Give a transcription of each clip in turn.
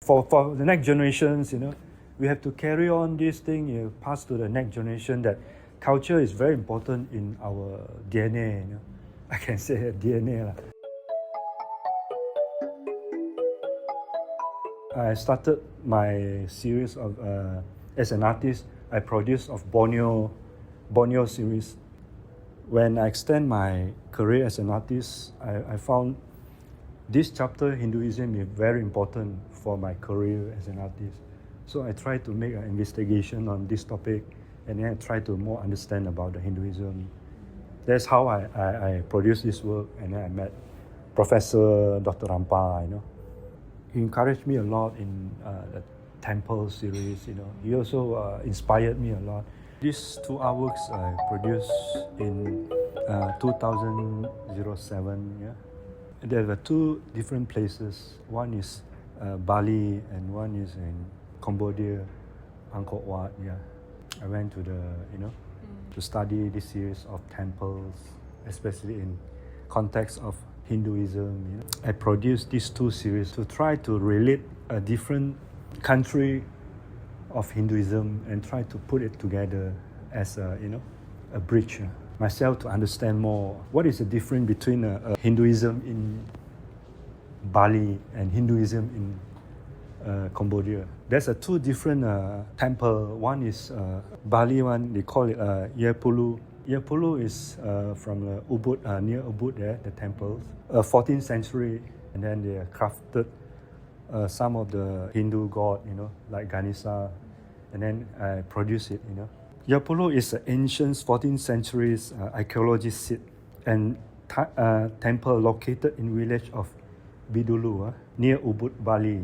for the next generations, we have to carry on this thing, pass to the next generation that culture is very important in our DNA, I can say DNA lah. I started my series of, as an artist, I produced of Borneo series. When I extend my career as an artist, I found this chapter, Hinduism, is very important for my career as an artist. So I try to make an investigation on this topic, and then I try to more understand about the Hinduism. That's how I produced this work, and then I met Professor Dr. Rampa, He encouraged me a lot in the temple series, He also inspired me a lot. These 2 artworks I produced in 2007, yeah. There were 2 different places. One is Bali and one is in Cambodia, Angkor Wat, yeah. I went to to study this series of temples, especially in context of Hinduism. I produced these 2 series to try to relate a different country of Hinduism and try to put it together as a bridge. Myself to understand more what is the difference between Hinduism in Bali and Hinduism in Cambodia. There's 2 different temple. One is Bali one, they call it UR-MU. UR-MU is from Ubud, near Ubud there, the temples. 14th century, and then they crafted some of the Hindu god, like Ganesha, and then produce it, UR-MU is an ancient 14th century archaeology site and temple located in village of Bidulu, near Ubud, Bali.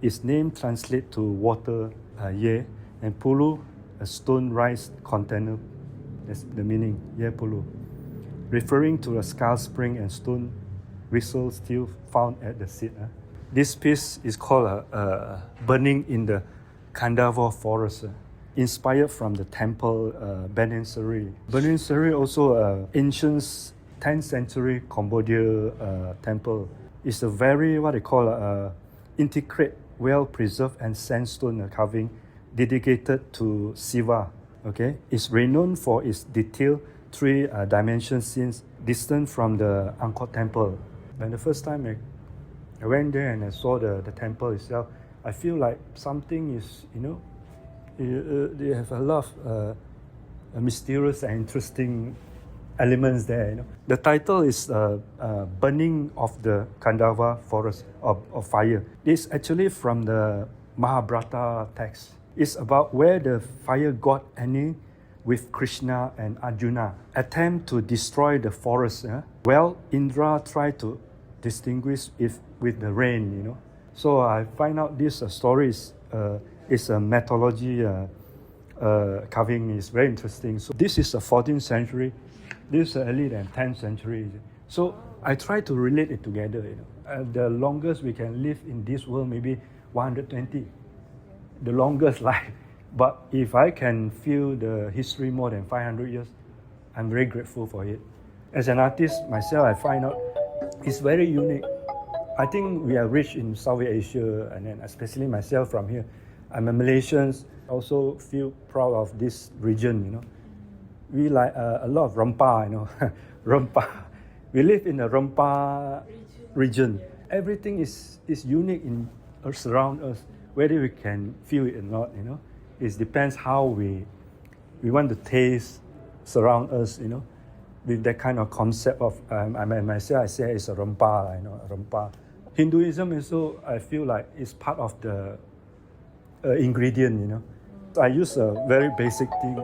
Its name translates to water, ye, and pulu, a stone rice container. That's the meaning, UR-MU, referring to a skull spring and stone vessel still found at the site. This piece is called Burning in the Kandava Forest, inspired from the temple Benin Seri. Benin Seri also ancient 10th century Cambodia temple. It's a very, what they call intricate, well-preserved and sandstone carving dedicated to Shiva. Okay, it's renowned for its detailed 3-dimension scenes distant from the Angkor temple. When the first time I went there and I saw the temple itself, I feel like something is, they have a lot of mysterious and interesting elements there. The title is Burning of the Kandava Forest of Fire. This is actually from the Mahabharata text. It's about where the fire god Agni with Krishna and Arjuna attempt to destroy the forest. Well, Indra tried to distinguish it with the rain. So I find out this story is a mythology carving is very interesting. So this is the 14th century. This is early than 10th century. So I try to relate it together. The longest we can live in this world, maybe 120, the longest life. But if I can feel the history more than 500 years, I'm very grateful for it. As an artist myself, I find out it's very unique. I think we are rich in Southeast Asia, and then especially myself from here. I'm a Malaysian, also feel proud of this region. We like a lot of Rempa, Rempa. We live in the Rempa region. Everything is unique in around us, whether we can feel it or not. It depends how we want to taste surround us. With that kind of concept of myself, I say it's a Rempa, Rempa. Hinduism also, I feel like it's part of the ingredient. I use a very basic thing,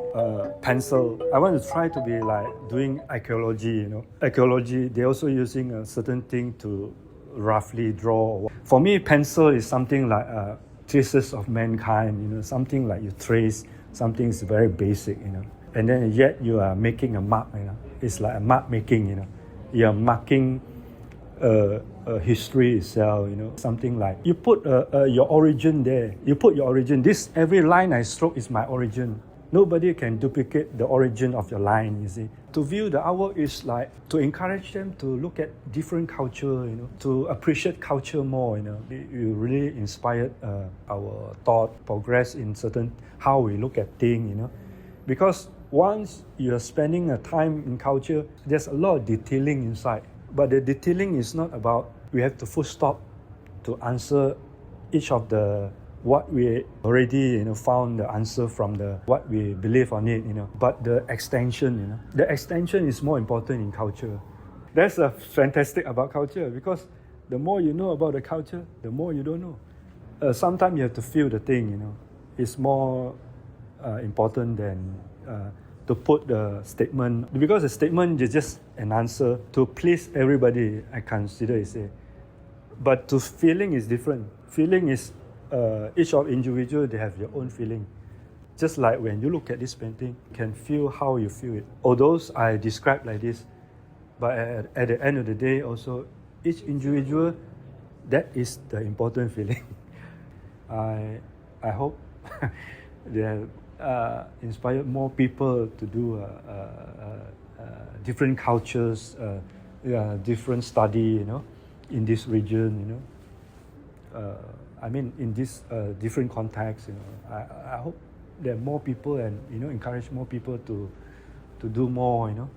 pencil. I want to try to be like doing archaeology, Archaeology, they're also using a certain thing to roughly draw. For me, pencil is something like traces of mankind, something like you trace, something is very basic, And then yet you are making a mark, It's like a mark making, You are marking history itself, Something like you put your origin there. You put your origin. Every line I stroke is my origin. Nobody can duplicate the origin of your line, you see. To view the artwork is like to encourage them to look at different culture, to appreciate culture more, You really inspired our thought, progress in certain, how we look at things, Because once you're spending a time in culture, there's a lot of detailing inside. But the detailing is not about, we have to full stop to answer each of the what we already found the answer from the what we believe on it, but the extension, the extension is more important in culture. That's a fantastic about culture, because the more you know about the culture, the more you don't know. Sometimes you have to feel the thing, it's more important than to put the statement, because the statement is just an answer to please everybody, I consider it. But to feeling is different. Feeling is each of individual, they have their own feeling. Just like when you look at this painting, you can feel how you feel it. Although I describe like this, but at the end of the day also, each individual, that is the important feeling. I hope they have inspired more people to do different cultures, different study, in this region, in this different context, I hope there are more people and, encourage more people to do more,